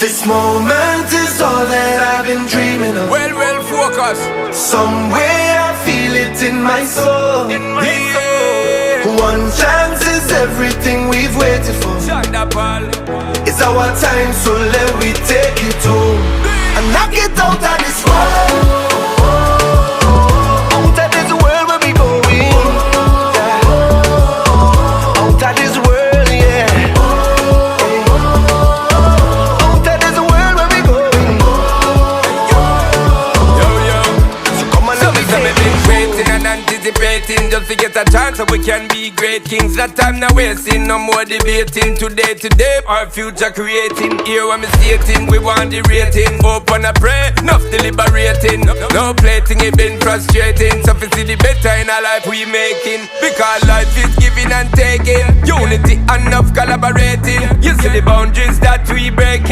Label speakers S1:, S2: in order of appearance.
S1: This moment is all that I've been dreaming of.
S2: Well, focus.
S1: Somewhere I feel it in my soul.
S2: Yeah.
S1: One chance is everything we've waited for. It's our time, so let we take it home and knock it out of this world. Out of this world where we going, yeah. Out of this world, yeah. Out of this world where we going.
S2: Yo.
S1: So come on, let me
S2: So
S1: take
S2: been waiting and anticipating just to get a chance so we can be great kings. That time now wasting, no more debating. Today, our future creating. Here when me stating, we want the rating. Open a pray, enough deliberating. No plating, it been frustrating. So we see the better in our life we making. Because life is giving and taking. Unity, enough collaborating. You see the boundaries that we breaking.